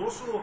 200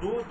2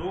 2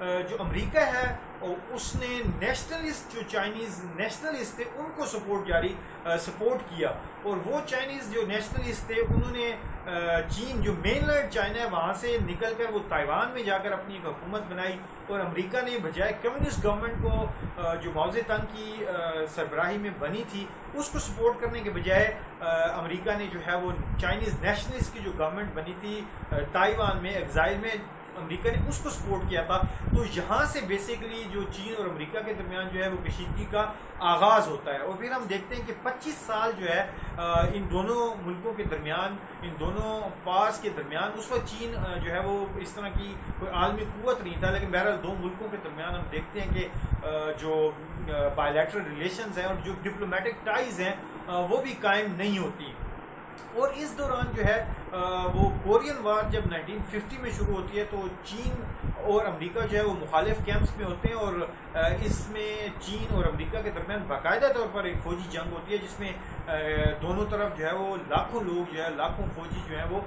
جو امریکہ ہے اس نے نیشنلسٹ جو چائنیز نیشنلسٹ تھے ان کو سپورٹ کیا، اور وہ چائنیز جو نیشنلسٹ تھے انہوں نے چین جو مین لینڈ چائنا ہے وہاں سے نکل کر وہ تائیوان میں جا کر اپنی ایک حکومت بنائی، اور امریکہ نے بجائے کمیونسٹ گورنمنٹ کو جو ماؤ زے تنگ کی سربراہی میں بنی تھی اس کو سپورٹ کرنے کے بجائے امریکہ نے جو ہے وہ چائنیز نیشنلسٹ کی جو گورنمنٹ بنی تھی تائیوان میں ایگزائل میں، امریکہ نے اس کو سپورٹ کیا تھا۔ تو یہاں سے بیسیکلی جو چین اور امریکہ کے درمیان جو ہے وہ کشیدگی کا آغاز ہوتا ہے، اور پھر ہم دیکھتے ہیں کہ 25 سال جو ہے ان دونوں ملکوں کے درمیان، ان دونوں پاس کے درمیان، اس وقت چین جو ہے وہ اس طرح کی کوئی عالمی قوت نہیں تھا، لیکن بہرحال دو ملکوں کے درمیان ہم دیکھتے ہیں کہ جو بائیلیٹرل ریلیشنز ہیں اور جو ڈپلومیٹک ٹائز ہیں وہ بھی قائم نہیں ہوتی۔ اور اس دوران جو ہے وہ کورین وار جب 1950 میں شروع ہوتی ہے تو چین اور امریکہ جو ہے وہ مخالف کیمپس میں ہوتے ہیں، اور اس میں چین اور امریکہ کے درمیان باقاعدہ طور پر ایک فوجی جنگ ہوتی ہے جس میں دونوں طرف جو ہے وہ لاکھوں لوگ جو ہے لاکھوں فوجی جو ہیں وہ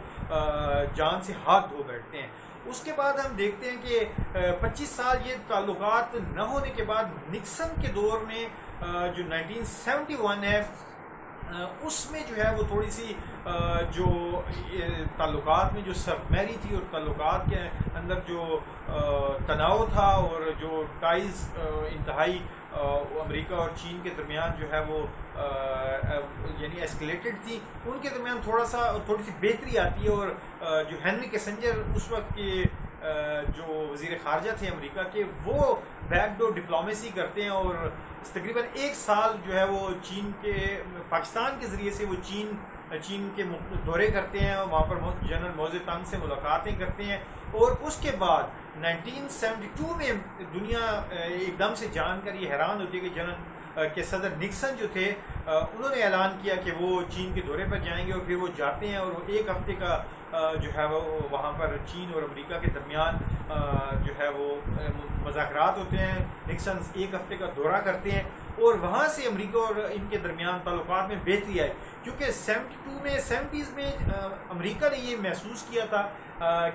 جان سے ہاتھ دھو بیٹھتے ہیں۔ اس کے بعد ہم دیکھتے ہیں کہ 25 سال یہ تعلقات نہ ہونے کے بعد نکسن کے دور میں جو 1971 ہے اس میں جو ہے وہ تھوڑی سی جو تعلقات میں جو سرمری تھی اور تعلقات کے اندر جو تناؤ تھا اور جو ٹائز انتہائی امریکہ اور چین کے درمیان جو ہے وہ یعنی ایسکلیٹڈ تھی، ان کے درمیان تھوڑی سی بہتری آتی ہے، اور جو ہینری کیسنجر اس وقت کے جو وزیر خارجہ تھے امریکہ کے، وہ بیک ڈور ڈپلومیسی کرتے ہیں، اور تقریباً 1 سال جو ہے وہ چین کے پاکستان کے ذریعے سے وہ چین کے دورے کرتے ہیں، وہاں پر جنرل ماؤ زے تنگ سے ملاقاتیں کرتے ہیں، اور اس کے بعد 1972 میں دنیا ایک دم سے جان کر یہ حیران ہوتی ہے کہ جنرل کے صدر نکسن جو تھے انہوں نے اعلان کیا کہ وہ چین کے دورے پر جائیں گے، اور پھر وہ جاتے ہیں، اور وہ 1 ہفتے کا جو ہے وہ وہاں پر چین اور امریکہ کے درمیان جو ہے وہ مذاکرات ہوتے ہیں، نکسن 1 ہفتے کا دورہ کرتے ہیں، اور وہاں سے امریکہ اور ان کے درمیان تعلقات میں بہتری آئی، کیونکہ 70s میں امریکہ نے یہ محسوس کیا تھا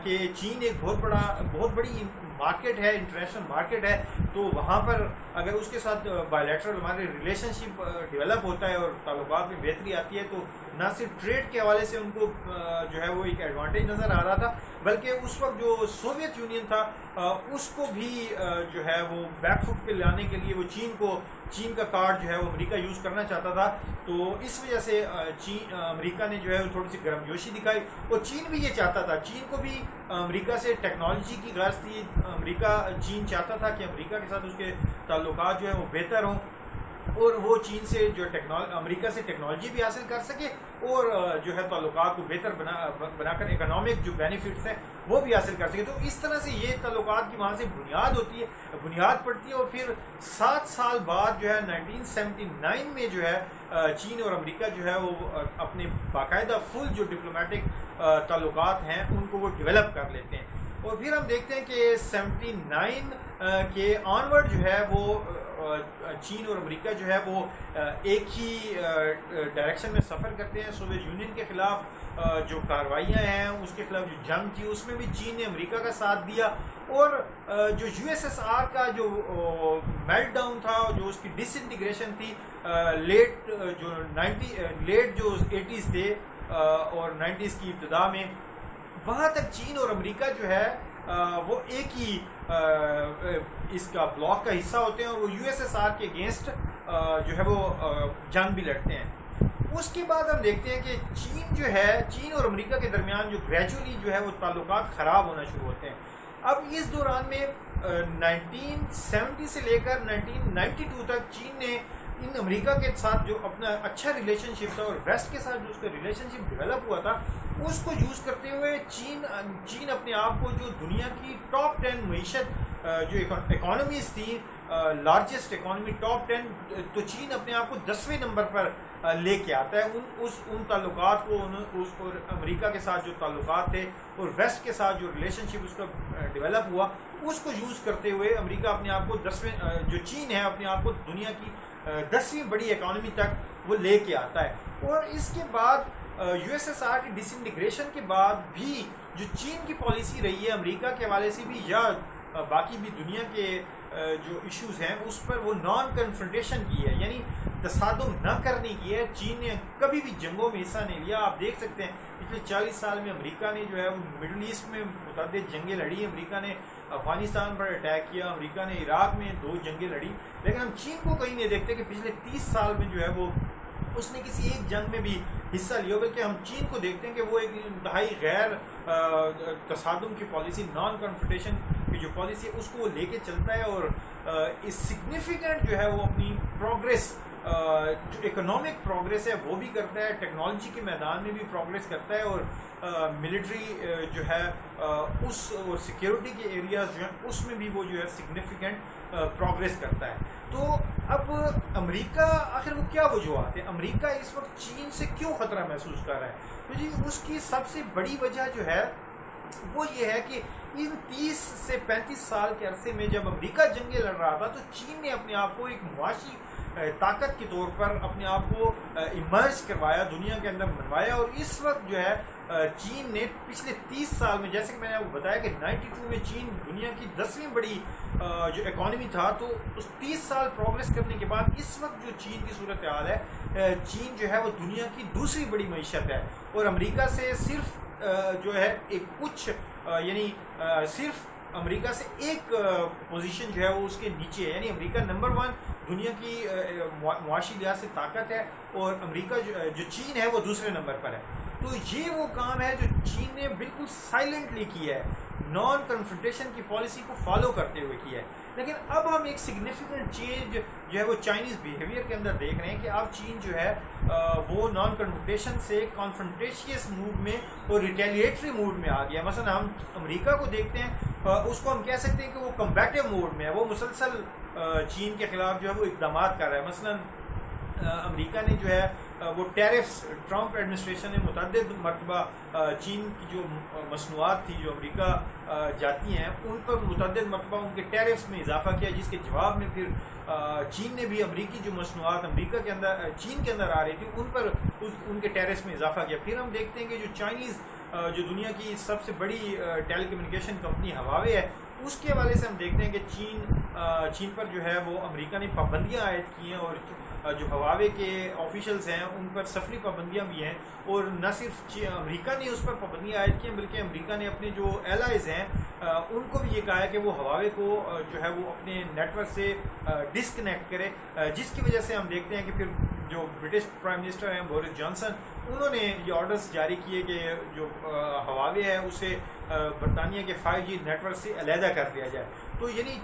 کہ چین ایک بہت بڑی مارکیٹ ہے، انٹرنیشنل مارکیٹ ہے، تو وہاں پر اگر اس کے ساتھ بائیلیٹرل ہمارے ریلیشن شپ ڈیولپ ہوتا ہے اور تعلقات میں بہتری آتی ہے، تو نہ صرف ٹریڈ کے حوالے سے ان کو جو ہے وہ ایک ایڈوانٹیج نظر آ رہا تھا، بلکہ اس وقت جو سوویت یونین تھا اس کو بھی جو ہے وہ بیک فٹ پہ لانے کے لیے وہ چین کا کارڈ جو ہے وہ امریکہ یوز کرنا چاہتا تھا، تو اس وجہ سے امریکہ نے جو ہے تھوڑی سی گرم جوشی دکھائی، اور چین بھی یہ چاہتا تھا، چین کو بھی امریکہ سے ٹیکنالوجی کی غرض تھی، چین چاہتا تھا کہ امریکہ کے ساتھ اس کے تعلقات جو ہیں وہ بہتر ہوں، اور وہ چین سے جو امریکہ سے ٹیکنالوجی بھی حاصل کر سکے، اور جو ہے تعلقات کو بہتر بنا کر اکنامک جو بینیفٹس ہیں وہ بھی حاصل کر سکے۔ تو اس طرح سے یہ تعلقات کی وہاں سے بنیاد پڑتی ہے، اور پھر 7 سال بعد جو ہے 1979 میں جو ہے چین اور امریکہ جو ہے وہ اپنے باقاعدہ فل جو ڈپلومیٹک تعلقات ہیں ان کو وہ ڈیولپ کر لیتے ہیں، اور پھر ہم دیکھتے ہیں کہ 79 کے آنورڈ جو ہے وہ چین اور امریکہ جو ہے وہ ایک ہی ڈائریکشن میں سفر کرتے ہیں۔ سوویت یونین کے خلاف جو کارروائیاں ہیں، اس کے خلاف جو جنگ تھی، اس میں بھی چین نے امریکہ کا ساتھ دیا، اور جو USSR کا جو میلٹ ڈاؤن تھا، جو اس کی ڈس انٹیگریشن تھی لیٹ جو 80s تھے اور 90s کی ابتدا میں، وہاں تک چین اور امریکہ جو ہے وہ ایک ہی اس کا بلاک کا حصہ ہوتے ہیں، اور وہ USSR کے اگینسٹ جو ہے وہ جنگ بھی لڑتے ہیں۔ اس کے بعد ہم دیکھتے ہیں کہ چین اور امریکہ کے درمیان جو گریجولی جو ہے وہ تعلقات خراب ہونا شروع ہوتے ہیں۔ اب اس دوران میں 1970 سے لے کر 1992 تک چین نے ان امریکہ کے ساتھ جو اپنا اچھا ریلیشن شپ تھا اور ویسٹ کے ساتھ جو اس کا ریلیشن شپ ڈیولپ ہوا تھا، اس کو یوز کرتے ہوئے چین اپنے آپ کو جو دنیا کی ٹاپ 10 معیشت جو اکانومیز تھیں، لارجسٹ اکانومی ٹاپ 10، تو چین اپنے آپ کو 10ویں نمبر پر لے کے آتا ہے۔ ان تعلقات کو اور امریکہ کے ساتھ جو تعلقات تھے اور ویسٹ کے ساتھ جو ریلیشن شپ اس کا ڈیولپ ہوا، اس کو یوز کرتے ہوئے امریکہ اپنے آپ کو جو چین ہے اپنے آپ کو دنیا کی 10ویں بڑی اکانومی تک وہ لے کے آتا ہے۔ اور اس کے بعد USSR کی ڈس انٹیگریشن کے بعد بھی جو چین کی پالیسی رہی ہے امریکہ کے حوالے سے بھی یا باقی بھی دنیا کے جو ایشوز ہیں اس پر وہ نان کنفرنٹیشن کی ہے، یعنی تصادم نہ کرنے کی ہے۔ چین نے کبھی بھی جنگوں میں حصہ نہیں لیا۔ آپ دیکھ سکتے ہیں پچھلے 40 سال میں امریکہ نے جو ہے وہ مڈل ایسٹ میں متعدد جنگیں لڑی، امریکہ نے افغانستان پر اٹیک کیا، امریکہ نے عراق میں 2 جنگیں لڑی، لیکن ہم چین کو کہیں نہیں دیکھتے کہ پچھلے 30 سال میں جو ہے وہ اس نے کسی ایک جنگ میں بھی حصہ لیا، بلکہ ہم چین کو دیکھتے ہیں کہ وہ ایک انتہائی غیر تصادم کی پالیسی، نان کنفرنٹیشن کی جو پالیسی ہے اس کو وہ لے کے چلتا ہے، اور اس سگنیفیکنٹ جو ہے وہ اپنی پروگریس، جو اکنامک پروگریس ہے وہ بھی کرتا ہے، ٹیکنالوجی کے میدان میں بھی پروگریس کرتا ہے، اور ملٹری جو ہے اس اور سیکیورٹی کے ایریاز جو ہیں اس میں بھی وہ جو ہے سگنیفیکنٹ پروگریس کرتا ہے۔ تو اب امریکہ آخر وہ کیا وجوہات ہے، امریکہ اس وقت چین سے کیوں خطرہ محسوس کر رہا ہے؟ تو جی اس کی سب سے بڑی وجہ جو ہے وہ یہ ہے کہ ان 30 سے 35 سال کے عرصے میں جب امریکہ جنگیں لڑ رہا تھا تو چین نے اپنے آپ کو ایک معاشی طاقت کے طور پر اپنے آپ کو ایمرج کروایا، دنیا کے اندر منوایا، اور اس وقت جو ہے چین نے پچھلے 30 سال میں، جیسے کہ میں نے آپ کو بتایا کہ 92 میں چین دنیا کی 10ویں بڑی جو اکانومی تھا، تو اس 30 سال پروگریس کرنے کے بعد اس وقت جو چین کی صورتحال ہے، چین جو ہے وہ دنیا کی دوسری بڑی معیشت ہے، اور امریکہ سے صرف جو ہے ایک کچھ یعنی صرف امریکہ سے ایک پوزیشن جو ہے وہ اس کے نیچے ہے، یعنی امریکہ نمبر 1 دنیا کی معاشی لحاظ سے طاقت ہے، اور امریکہ جو چین ہے وہ دوسرے نمبر پر ہے۔ تو یہ وہ کام ہے جو چین نے بالکل سائلنٹلی کیا ہے، نان کنفرنٹیشن کی پالیسی کو فالو کرتے ہوئے کیا ہے۔ لیکن اب ہم ایک سگنیفیکنٹ چینج جو ہے وہ چائنیز بیہیویئر کے اندر دیکھ رہے ہیں کہ اب چین جو ہے وہ نان کنفرنٹیشن سے کانفرنٹیشیس موڈ میں اور ریٹیلیٹری موڈ میں آ گیا۔ مثلا ہم امریکہ کو دیکھتے ہیں، اس کو ہم کہہ سکتے ہیں کہ وہ کمبیٹیو موڈ میں ہے، وہ مسلسل چین کے خلاف جو ہے وہ اقدامات کر رہا ہے۔ مثلا امریکہ نے جو ہے وہ ٹیرفس، ٹرمپ ایڈمنسٹریشن نے متعدد مرتبہ چین کی جو مصنوعات تھی جو امریکہ جاتی ہیں ان پر متعدد مرتبہ ان کے ٹیرفس میں اضافہ کیا، جس کے جواب میں پھر چین نے بھی امریکی جو مصنوعات امریکہ کے اندر، چین کے اندر آ رہی تھی ان پر ان کے ٹیرفس میں اضافہ کیا۔ پھر ہم دیکھتے ہیں کہ جو چائنیز جو دنیا کی سب سے بڑی ٹیلی کمیونیکیشن کمپنی ہواوے ہے، اس کے حوالے سے ہم دیکھتے ہیں کہ چین پر جو ہے وہ امریکہ نے پابندیاں عائد کی ہیں، اور جو ہواوے کے آفیشلز ہیں ان پر سفری پابندیاں بھی ہیں، اور نہ صرف امریکہ نے اس پر پابندیاں عائد کی ہیں بلکہ امریکہ نے اپنے جو ایلائز ہیں ان کو بھی یہ کہا ہے کہ وہ ہواوے کو جو ہے وہ اپنے نیٹ ورک سے ڈسکنیکٹ کرے، جس کی وجہ سے ہم دیکھتے ہیں کہ پھر جو برٹش پرائم منسٹر ہیں بورس جانسن، انہوں نے یہ آرڈرز جاری کیے کہ جو ہواوے ہے اسے برطانیہ کے 5G نیٹ ورک سے علیحدہ کر دیا جائے۔ تو یعنی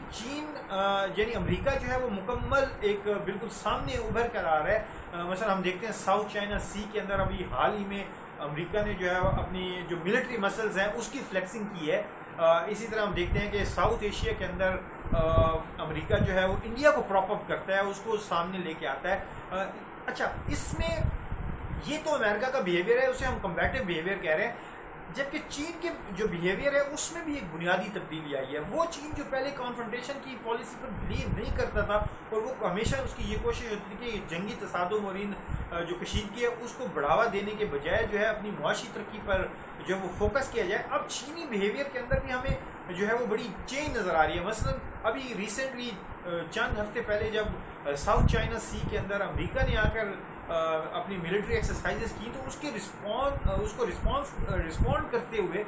یعنی امریکہ جو ہے وہ مکمل ایک بالکل سامنے ابھر کر آ رہا ہے۔ مثلا ہم دیکھتے ہیں ساؤتھ چائنا سی کے اندر ابھی حال ہی میں امریکہ نے جو ہے اپنی جو ملٹری مسلز ہیں اس کی فلیکسنگ کی ہے۔ اسی طرح ہم دیکھتے ہیں کہ ساؤتھ ایشیا کے اندر امریکہ جو ہے وہ انڈیا کو پراپ اپ کرتا ہے، اس کو سامنے لے کے آتا ہے۔ اچھا، اس میں یہ تو امریکہ کا بیہیویئر ہے، اسے ہم کمبیٹیو بیہیویئر کہہ رہے ہیں، جبکہ چین کے جو بیہیویئر ہے اس میں بھی ایک بنیادی تبدیلی آئی ہے۔ وہ چین جو پہلے کانفرنٹیشن کی پالیسی پر بلیو نہیں کرتا تھا، اور وہ ہمیشہ اس کی یہ کوشش ہوتی تھی کہ جنگی تصادم اور ان جو کشیدگی ہے اس کو بڑھاوا دینے کے بجائے جو ہے اپنی معاشی ترقی پر جو وہ فوکس کیا جائے۔ اب چینی بیہیویئر کے اندر بھی ہمیں جو ہے وہ بڑی چینج نظر آ رہی ہے۔ مثلا ابھی ریسنٹلی چند ہفتے پہلے جب ساؤتھ چائنا سی کے اندر امریکہ نے آ کر اپنی ملٹری ایکسرسائزز کی تو اس کو رسپونڈ کرتے ہوئے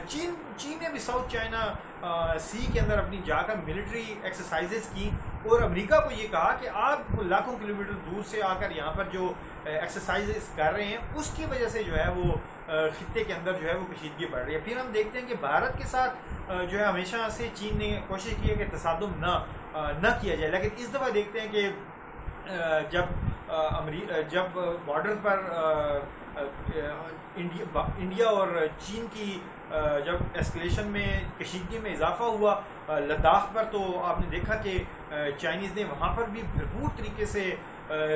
چین نے بھی ساؤتھ چائنا سی کے اندر اپنی جا کر ملٹری ایکسرسائزز کی، اور امریکہ کو یہ کہا کہ آپ لاکھوں کلومیٹر دور سے آ کر یہاں پر جو ایکسرسائزز کر رہے ہیں اس کی وجہ سے جو ہے وہ خطے کے اندر جو ہے وہ کشیدگی بڑھ رہی ہے۔ پھر ہم دیکھتے ہیں کہ بھارت کے ساتھ جو ہے ہمیشہ سے چین نے کوشش کی ہے کہ تصادم نہ کیا جائے، لیکن اس دفعہ دیکھتے ہیں کہ جب بارڈر پر انڈیا اور چین کی جب ایسکلیشن میں کشیدگی میں اضافہ ہوا لداخ پر، تو آپ نے دیکھا کہ چائنیز نے وہاں پر بھی بھرپور طریقے سے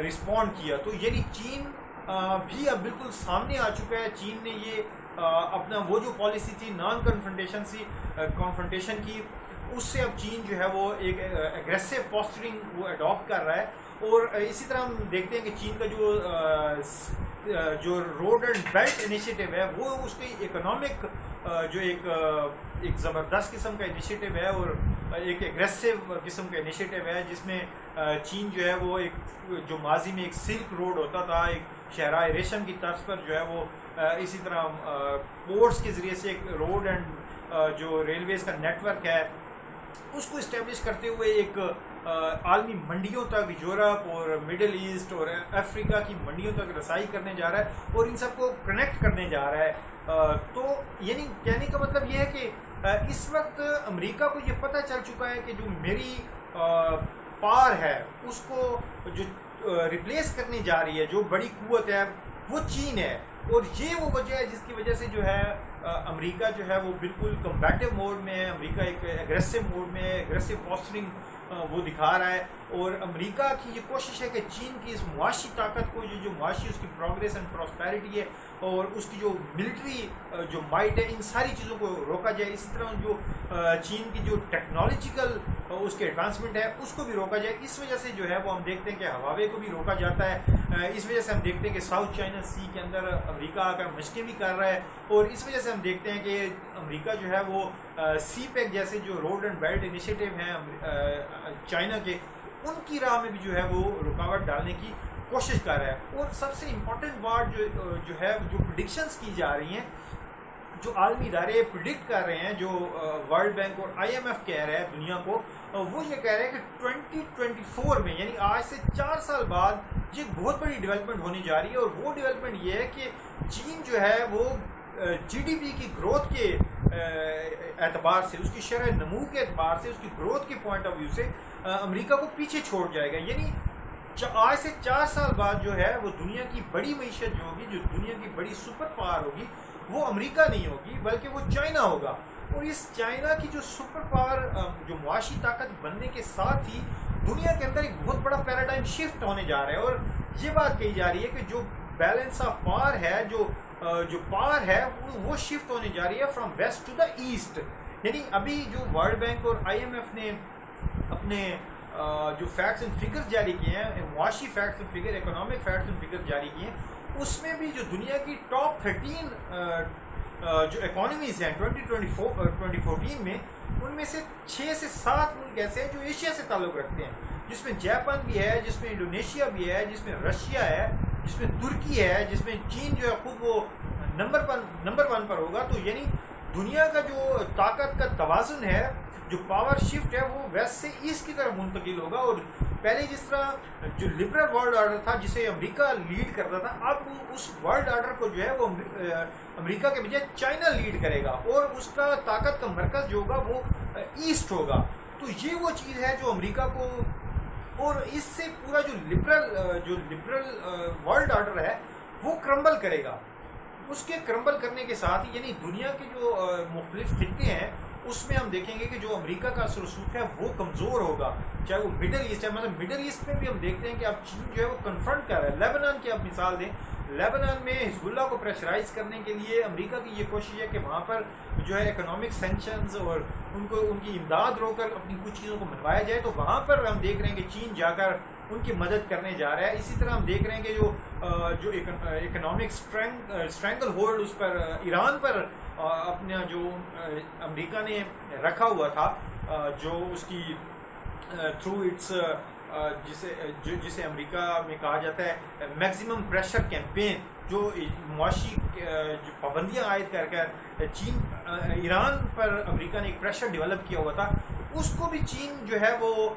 رسپونڈ کیا۔ تو یعنی چین بھی اب بالکل سامنے آ چکا ہے۔ چین نے یہ اپنا وہ جو پالیسی تھی نان کنفرنٹیشن کی، اس سے اب چین جو ہے وہ ایک ایگریسو پوسچرنگ وہ اڈاپٹ کر رہا ہے۔ اور اسی طرح ہم دیکھتے ہیں کہ چین کا جو روڈ اینڈ بیلٹ انیشیٹو ہے وہ اس کی اکنامک جو ایک زبردست قسم کا انیشیٹو ہے اور ایک ایگریسو قسم کا انیشیٹو ہے، جس میں چین جو ہے وہ ایک جو ماضی میں ایک سلک روڈ ہوتا تھا، ایک شہرائے ریشم کی طرز پر جو ہے وہ اسی طرح پورٹس کے ذریعے سے ایک روڈ اینڈ جو ریلویز کا نیٹ ورک ہے اس کو اسٹیبلش کرتے ہوئے ایک عالمی منڈیوں تک یورپ اور مڈل ایسٹ اور افریقہ کی منڈیوں تک رسائی کرنے جا رہا ہے اور ان سب کو کنیکٹ کرنے جا رہا ہے۔ تو یعنی کہنے کا مطلب یہ ہے کہ اس وقت امریکہ کو یہ پتہ چل چکا ہے کہ جو میری پار ہے اس کو جو ریپلیس کرنے جا رہی ہے، جو بڑی قوت ہے وہ چین ہے، اور یہ وہ وجہ ہے جس کی وجہ سے جو ہے امریکہ جو ہے وہ بالکل کمبیٹیو موڈ میں ہے، امریکہ ایک ایگریسو موڈ میں ہے، ایگریسو پوسچرنگ وہ دکھا رہا ہے، اور امریکہ کی یہ کوشش ہے کہ چین کی اس معاشی طاقت کو جو معاشی اس کی پروگریس اینڈ پراسپیرٹی ہے اور اس کی جو ملٹری جو مائٹ ہے ان ساری چیزوں کو روکا جائے، اسی طرح جو چین کی جو ٹیکنالوجیکل اس کے ایڈوانسمنٹ ہے اس کو بھی روکا جائے۔ اس وجہ سے جو ہے وہ ہم دیکھتے ہیں کہ ہواوے کو بھی روکا جاتا ہے، اس وجہ سے ہم دیکھتے ہیں کہ ساؤتھ چائنا سی کے اندر امریکہ آ کر مشقیں بھی کر رہا ہے، اور اس وجہ سے ہم دیکھتے ہیں کہ امریکہ جو ہے وہ سی پیک جیسے جو روڈ اینڈ بیلٹ انیشیٹو ہیں چائنا کے، ان کی راہ میں بھی جو ہے وہ رکاوٹ ڈالنے کی کوشش کر رہا ہے۔ اور سب سے امپورٹنٹ بات جو ہے جو پریڈکشنز کی جا رہی ہیں، جو عالمی ادارے پریڈکٹ کر رہے ہیں، جو ورلڈ بینک اور آئی ایم ایف کہہ رہے ہیں دنیا کو، وہ یہ کہہ رہے ہیں کہ 2024 میں یعنی آج سے 4 سال بعد یہ بہت بڑی ڈیولپمنٹ ہونے جا رہی ہے، اور وہ ڈیولپمنٹ یہ ہے کہ چین جو ہے وہ جی ڈی پی کی گروتھ کے اعتبار سے، اس کی شرح نمو کے اعتبار سے، اس کی گروتھ کے پوائنٹ آف ویو سے امریکہ کو پیچھے چھوڑ جائے گا۔ یعنی آج سے 4 سال بعد جو ہے وہ دنیا کی بڑی معیشت جو ہوگی، جو دنیا کی بڑی سپر پاور ہوگی، وہ امریکہ نہیں ہوگی بلکہ وہ چائنا ہوگا، اور اس چائنا کی جو سپر پاور جو معاشی طاقت بننے کے ساتھ ہی دنیا کے اندر ایک بہت بڑا پیراڈائم شفٹ ہونے جا رہا ہے، اور یہ بات کہی جا رہی ہے کہ جو بیلنس آف پاور ہے، جو پاور ہے وہ شفٹ ہونے جا رہی ہے from west to the east. یعنی ابھی جو ورلڈ بینک اور آئی ایم ایف نے اپنے جو فیکٹس اینڈ فگر جاری کیے ہیں، معاشی facts and figure, economic facts and figure جاری کیے ہیں، اس میں بھی جو دنیا کی ٹاپ 13 جو اکانومیز ہیں 2014 میں، ان میں سے 6 سے 7 ملک ایسے ہیں جو ایشیا سے تعلق رکھتے ہیں، جس میں جاپان بھی ہے، جس میں انڈونیشیا بھی ہے، جس میں رشیا ہے، جس میں ترکی ہے، جس میں چین جو ہے خود وہ نمبر 1 پر ہوگا۔ تو یعنی دنیا کا جو طاقت کا توازن ہے، جو پاور شفٹ ہے، وہ ویسٹ سے ایسٹ کی طرف منتقل ہوگا، اور پہلے جس طرح جو لبرل ورلڈ آرڈر تھا جسے امریکہ لیڈ کرتا تھا، اب اس ورلڈ آرڈر کو جو ہے وہ امریکہ کے بجائے چائنا لیڈ کرے گا، اور اس کا طاقت کا مرکز جو ہوگا وہ ایسٹ ہوگا۔ تو یہ وہ چیز ہے جو امریکہ کو، اور اس سے پورا جو لبرل ورلڈ آرڈر ہے وہ کرمبل کرے گا۔ اس کے کرمبل کرنے کے ساتھ ہی یعنی دنیا کے جو مختلف خطے ہیں اس میں ہم دیکھیں گے کہ جو امریکہ کا اثر و رسوخ ہے وہ کمزور ہوگا، چاہے وہ مڈل ایسٹ ہے۔ مطلب مڈل ایسٹ میں بھی ہم دیکھتے ہیں کہ اب چین جو ہے وہ کنفرنٹ کر رہا ہے۔ لیبنان کی اب مثال دیں، لیبنان میں حزب اللہ کو پریشرائز کرنے کے لیے امریکہ کی یہ کوشش ہے کہ وہاں پر جو ہے اکنامک سینکشنز اور ان کی امداد رو کر اپنی کچھ چیزوں کو منوایا جائے، تو وہاں پر ہم دیکھ رہے ہیں کہ چین جا کر ان کی مدد کرنے جا رہا ہے۔ اسی طرح ہم دیکھ رہے ہیں کہ جو اکنامک اسٹرینگل ہولڈ اس پر ایران پر اپنا جو امریکہ نے رکھا ہوا تھا، جو اس کی تھرو اٹس جسے امریکہ میں کہا جاتا ہے میکسیمم پریشر کیمپین، جو معاشی جو پابندیاں عائد کر کر ایران پر امریکہ نے ایک پریشر ڈیولپ کیا ہوا تھا، اس کو بھی چین جو ہے وہ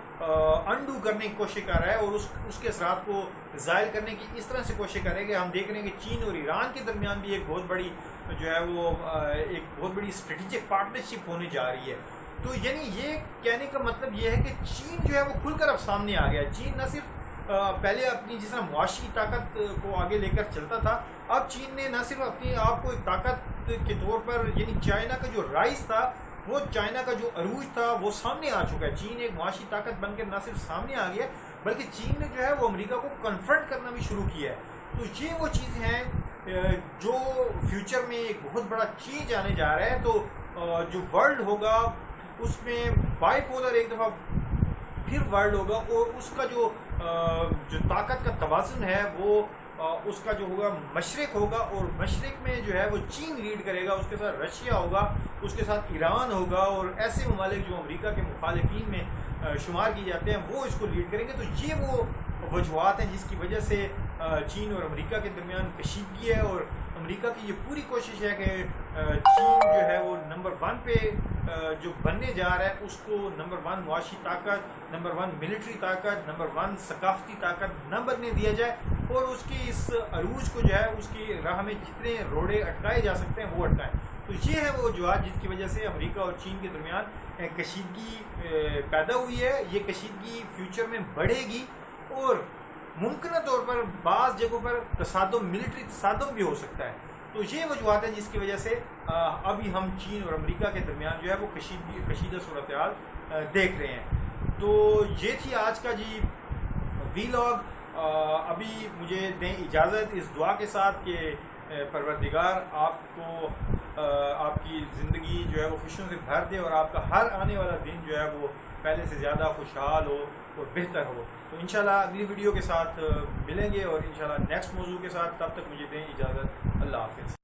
انڈو کرنے کی کوشش کر رہا ہے، اور اس کے اثرات کو زائل کرنے کی اس طرح سے کوشش کر رہے ہیں کہ ہم دیکھ رہے ہیں کہ چین اور ایران کے درمیان بھی ایک بہت بڑی جو ہے وہ ایک بہت بڑی اسٹریٹجک پارٹنرشپ ہونے جا رہی ہے۔ تو یعنی یہ کہنے کا مطلب یہ ہے کہ چین جو ہے وہ کھل کر اب سامنے آ گیا ہے۔ چین نہ صرف پہلے اپنی جس طرح معاشی طاقت کو آگے لے کر چلتا تھا، اب چین نے نہ صرف اپنی آپ کو ایک طاقت کے طور پر یعنی چائنا کا جو رائز تھا، وہ چائنا کا جو عروج تھا وہ سامنے آ چکا ہے۔ چین ایک معاشی طاقت بن کر نہ صرف سامنے آ گیا بلکہ چین نے جو ہے وہ امریکہ کو کنفرنٹ کرنا بھی شروع کیا ہے۔ تو یہ وہ چیزیں ہیں جو فیوچر میں ایک بہت بڑا چینج آنے جا رہا ہے۔ تو جو ورلڈ ہوگا اس میں بائی پولر ایک دفعہ پھر ورلڈ ہوگا، اور اس کا جو طاقت کا توازن ہے وہ اس کا جو ہوگا مشرق ہوگا، اور مشرق میں جو ہے وہ چین لیڈ کرے گا، اس کے ساتھ رشیا ہوگا، اس کے ساتھ ایران ہوگا، اور ایسے ممالک جو امریکہ کے مخالفین میں شمار کیے جاتے ہیں وہ اس کو لیڈ کریں گے۔ تو یہ وہ وجوہات ہیں جس کی وجہ سے چین اور امریکہ کے درمیان کشیدگی ہے، اور امریکہ کی یہ پوری کوشش ہے کہ چین جو ہے وہ نمبر 1 پہ جو بننے جا رہا ہے اس کو نمبر 1 معاشی طاقت، نمبر 1 ملٹری طاقت، نمبر 1 ثقافتی طاقت نہ بننے دیا جائے، اور اس کی اس عروج کو جو ہے اس کی راہ میں جتنے روڑے اٹکائے جا سکتے ہیں وہ اٹکائیں۔ تو یہ ہے وہ وجوہات جس کی وجہ سے امریکہ اور چین کے درمیان کشیدگی پیدا ہوئی ہے۔ یہ کشیدگی فیوچر میں بڑھے گی، اور ممکنہ طور پر بعض جگہوں پر تصادم، ملٹری تصادم بھی ہو سکتا ہے۔ تو یہ وجوہات ہیں جس کی وجہ سے ابھی ہم چین اور امریکہ کے درمیان جو ہے وہ کشیدہ صورتحال دیکھ رہے ہیں۔ تو یہ تھی آج کا جی ویلاگ۔ ابھی مجھے دیں اجازت اس دعا کے ساتھ کہ پروردگار آپ کو آپ کی زندگی جو ہے وہ خوشیوں سے بھر دے، اور آپ کا ہر آنے والا دن جو ہے وہ پہلے سے زیادہ خوشحال ہو اور بہتر ہو۔ تو انشاءاللہ اگلی ویڈیو کے ساتھ ملیں گے، اور انشاءاللہ نیکسٹ موضوع کے ساتھ۔ تب تک مجھے دیں اجازت، اللہ حافظ۔